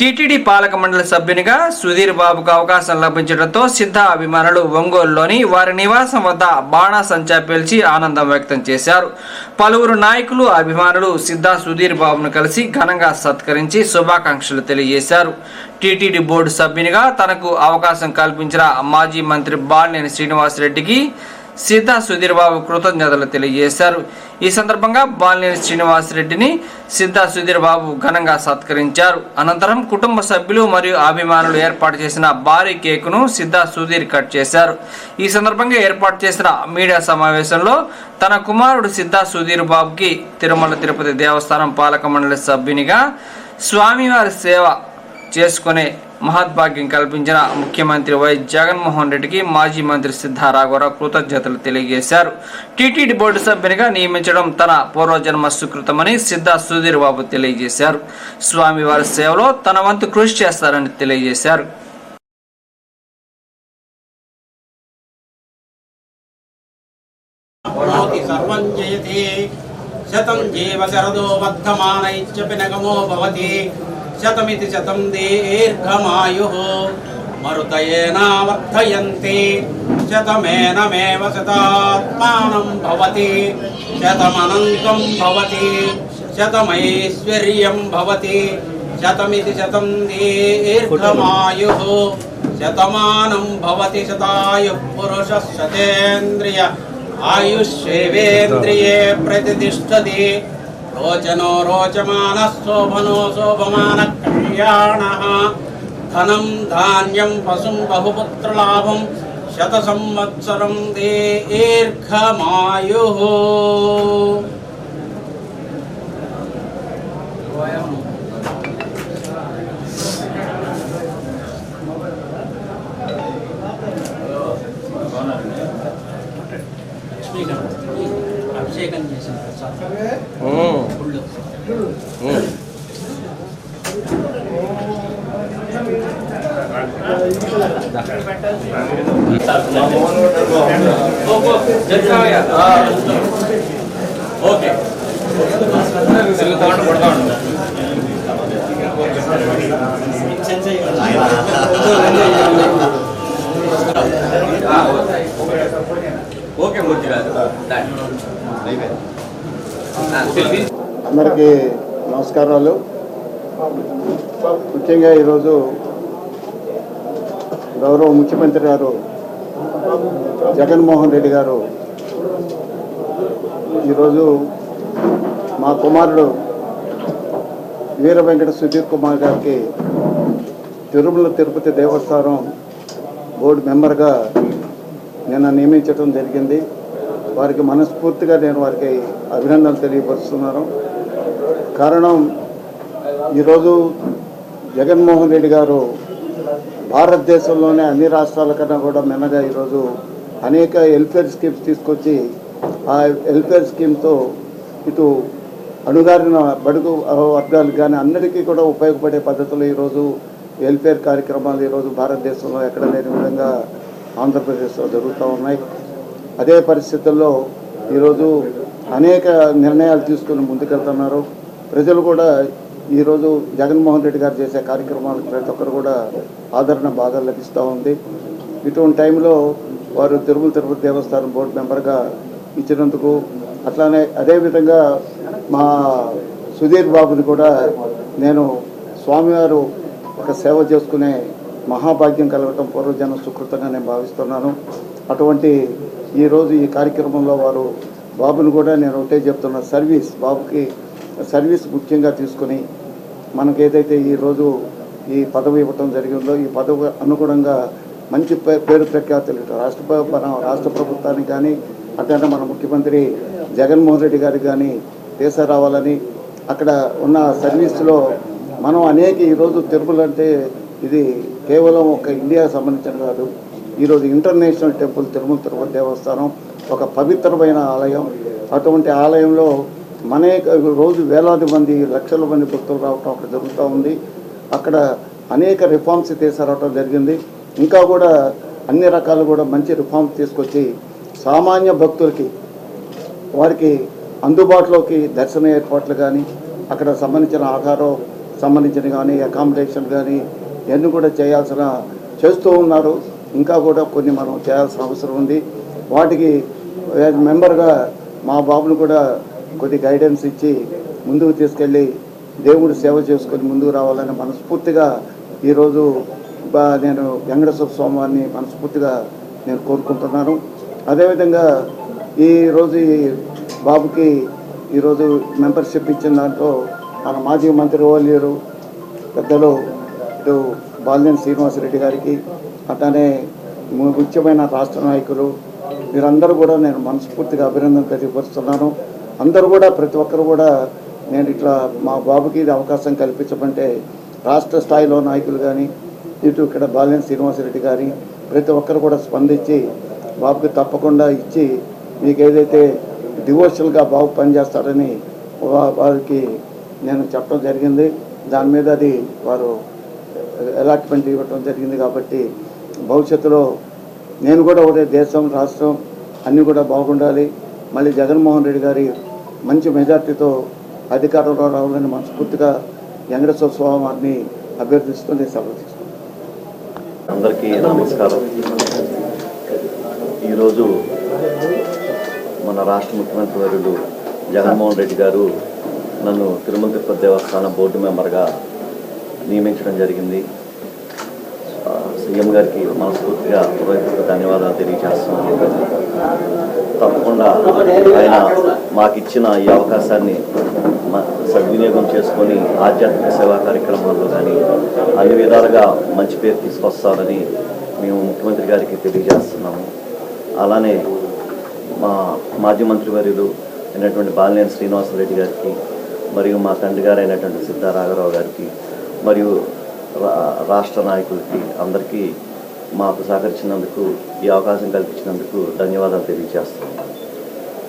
TTD పాలక మండలి సభ్యునిగా సుధీర్ బాబుకు అవకాశం లభించడంతో సిద్ధ అభిమానులు ఒంగోలులోని వారి నివాసం వద్ద బాణాసంచా పేల్చి ఆనందం వ్యక్తం చేశారు. పలువురు నాయకులు, అభిమానులు సిద్ధ సుధీర్ బాబును కలిసి ఘనంగా సత్కరించి శుభాకాంక్షలు తెలియజేశారు. టీటీడీ బోర్డు సభ్యునిగా తనకు అవకాశం కల్పించిన మాజీ మంత్రి బాలినేని శ్రీనివాసరెడ్డికి సిద్ధ సుధీర్ బాబు కృతజ్ఞతలు తెలియజేశారు. ఈ సందర్భంగా బాలినేని శ్రీనివాసరెడ్డిని సిద్ధ సుధీర్ బాబు ఘనంగా సత్కరించారు. అనంతరం కుటుంబ సభ్యులు మరియు అభిమానులు ఏర్పాటు చేసిన భారీ కేకును సిద్ధ సుధీర్ కట్ చేశారు. ఈ సందర్భంగా ఏర్పాటు చేసిన మీడియా సమావేశంలో తన కుమారుడు సిద్ధ సుధీర్ బాబుకి తిరుమల తిరుపతి దేవస్థానం పాలక మండలి సభ్యునిగా స్వామివారి సేవ చేసుకునే మహద్భాగ్యం కల్పించిన ముఖ్యమంత్రి వైఎస్ జగన్మోహన్ రెడ్డికి మాజీ మంత్రి సిద్ధ రాఘవరావు కృతజ్ఞతలు తెలియజేశారు. టీటీడీ బోర్డు సభ్యునిగా నియమించడం తన పూర్వజన్మ సుకృతమని సిద్ధ సుధీర్ బాబు తెలియజేశారు. స్వామివారి సేవలో తన వంతు కృషి చేస్తారని తెలియజేశారు. శతం జీవ శరదో వర్ధమానైత్యపి నగమో భవతి శతమితి శతం దీర్ఘమాయుః మరుతయేన వర్ధయంతి శతమేనమేవ శతాత్మానం భవతి శతమనంతం భవతి శతమైశ్వర్యం భవతి శతమితి శతం దీర్ఘమాయుః శతమానం భవతి శతాయుః పురుషः శతేంద్రియ ఆయుష్యేవేంద్రియే ప్రతిష్టతి రోచనో రోచమానః శోభనో శోభమానః కళ్యాణః ధనం ధాన్యం పశుం బహుపుత్రలాభం శత సంవత్సరం దీర్ఘమాయుః. అభిషేకం చేసిన ఓకే ఓకే మూర్తి గారు. అందరికీ నమస్కారాలు. ముఖ్యంగా ఈరోజు గౌరవ ముఖ్యమంత్రి గారు జగన్మోహన్ రెడ్డి గారు ఈరోజు మా కుమారుడు వీర వెంకట సుధీర్ కుమార్ గారికి తిరుమల తిరుపతి దేవస్థానం బోర్డు మెంబర్గా నిన్న నియమించడం జరిగింది. వారికి మనస్ఫూర్తిగా నేను వారికి అభినందనలు తెలియపరుస్తున్నాను. కారణం, ఈరోజు జగన్మోహన్ రెడ్డి గారు భారతదేశంలోనే అన్ని రాష్ట్రాల కన్నా కూడా మిన్నగా ఈరోజు అనేక వెల్ఫేర్ స్కీమ్స్ తీసుకొచ్చి ఆ వెల్ఫేర్ స్కీమ్తో ఇటు అణుగారిన బడుగు వర్గాలకు కానీ అందరికీ కూడా ఉపయోగపడే పద్ధతులు ఈరోజు వెల్ఫేర్ కార్యక్రమాలు ఈరోజు భారతదేశంలో ఎక్కడ లేని విధంగా ఆంధ్రప్రదేశ్లో జరుగుతూ ఉన్నాయి. అదే పరిస్థితుల్లో ఈరోజు అనేక నిర్ణయాలు తీసుకుని ముందుకెళ్తున్నారు. ప్రజలు కూడా ఈరోజు జగన్మోహన్ రెడ్డి గారు చేసే కార్యక్రమాలకు ప్రతి ఒక్కరు కూడా ఆదరణ బాగా లభిస్తూ ఉంది. ఇటువంటి టైంలో వారు తిరుమల తిరుపతి దేవస్థానం బోర్డు మెంబర్గా ఇచ్చినందుకు, అట్లానే అదేవిధంగా మా సుధీర్ బాబుని కూడా నేను స్వామివారు ఒక సేవ చేసుకునే మహాభాగ్యం కలగటం పూర్వజన్మ సుకృతంగా నేను భావిస్తున్నాను. అటువంటి ఈరోజు ఈ కార్యక్రమంలో వారు బాబుని కూడా నేను ఒకటే చెప్తున్నా, బాబుకి సర్వీస్ ముఖ్యంగా తీసుకుని మనకు ఏదైతే ఈరోజు ఈ పదవి ఇవ్వటం జరిగిందో ఈ పదవి అనుగుణంగా మంచి పేరు ప్రఖ్యాతులు రాష్ట్ర ప్రభుత్వానికి కానీ అట్లనే మన ముఖ్యమంత్రి జగన్మోహన్ రెడ్డి గారికి కానీ తీసుకురావాలని, అక్కడ ఉన్న సర్వీస్లో మనం అనేక ఈరోజు తిరుమల అంటే ఇది కేవలం ఒక ఇండియాకి సంబంధించిన కాదు, ఈరోజు ఇంటర్నేషనల్ టెంపుల్ తిరుమల తిరుపతి దేవస్థానం ఒక పవిత్రమైన ఆలయం. అటువంటి ఆలయంలో రోజు వేలాది మంది లక్షల మంది భక్తులు రావటం అక్కడ జరుగుతూ ఉంది. అక్కడ అనేక రిఫార్మ్స్ తీసుకురావటం జరిగింది. ఇంకా కూడా అన్ని రకాలు కూడా మంచి రిఫార్మ్స్ తీసుకొచ్చి సామాన్య భక్తులకి వారికి అందుబాటులోకి దర్శన ఏర్పాట్లు కానీ అక్కడ సంబంధించిన ఆహారం సంబంధించిన కానీ అకామిడేషన్ కానీ ఇవన్నీ కూడా చేస్తూ ఉన్నారు. ఇంకా కూడా కొన్ని మనం చేయాల్సిన అవసరం ఉంది. వాటికి మెంబర్గా మా బాబును కూడా కొద్ది గైడెన్స్ ఇచ్చి ముందుకు తీసుకెళ్ళి దేవుడు సేవ చేసుకొని ముందుకు రావాలని మనస్ఫూర్తిగా ఈరోజు నేను వెంకటేశ్వర స్వామివారిని మనస్ఫూర్తిగా నేను కోరుకుంటున్నాను. అదేవిధంగా ఈరోజు ఈ బాబుకి ఈరోజు మెంబర్షిప్ ఇచ్చిన దాంట్లో మన మాజీ మంత్రి ఓలియరు పెద్దలు ఇటు బాలినేని శ్రీనివాసరెడ్డి గారికి, అట్లానే ముఖ్యమైన రాష్ట్ర నాయకులు మీరందరూ కూడా నేను మనస్ఫూర్తిగా అభినందన తెలియపరుస్తున్నాను. అందరూ కూడా ప్రతి ఒక్కరు కూడా నేను ఇట్లా మా బాబుకి ఇది అవకాశం కల్పించమంటే రాష్ట్ర స్థాయిలో నాయకులు కానీ ఇటు ఇక్కడ బాలినేని శ్రీనివాసరెడ్డి గారి ప్రతి ఒక్కరు కూడా స్పందించి బాబుకి తప్పకుండా ఇచ్చి మీకు ఏదైతే డివోషనల్గా బాబు పనిచేస్తారని వారికి నేను చెప్పడం జరిగింది. దాని మీద అది వారు అలాట్మెంట్ ఇవ్వటం జరిగింది. కాబట్టి భవిష్యత్తులో నేను కూడా ఒకటే దేశం రాష్ట్రం అన్నీ కూడా బాగుండాలి. మళ్ళీ జగన్మోహన్ రెడ్డి గారి మంచి మెజార్టీతో అధికారంలో రావాలని మనస్ఫూర్తిగా వెంకటేశ్వర స్వామి వారిని అభ్యర్థిస్తూ నేను సమర్థిస్తున్నాను. అందరికీ నమస్కారం. ఈరోజు మన రాష్ట్ర ముఖ్యమంత్రి వర్యులు జగన్మోహన్ రెడ్డి గారు నన్ను తిరుమల తిరుపతి దేవస్థానం బోర్డు మెంబర్గా నియమించడం జరిగింది. సీఎం గారికి మనస్ఫూర్తిగా హృదయపూర్వక ధన్యవాదాలు తెలియజేస్తున్నాను. తప్పకుండా ఆయన మాకు ఇచ్చిన ఈ అవకాశాన్ని సద్వినియోగం చేసుకొని ఆధ్యాత్మిక సేవా కార్యక్రమాల్లో కానీ అన్ని విధాలుగా మంచి పేరు తీసుకొస్తారని మేము ముఖ్యమంత్రి గారికి తెలియజేస్తున్నాము. అలానే మా మాజీ మంత్రివర్యులు అయినటువంటి బాలినేని శ్రీనివాసరెడ్డి గారికి, మరియు మా తండ్రి గారు అయినటువంటి సిద్ధా రాఘరావు గారికి, మరియు రాష్ట్ర నాయకులకి అందరికీ మాకు సహకరించినందుకు, ఈ అవకాశం కల్పించినందుకు ధన్యవాదాలు తెలియజేస్తున్నాను.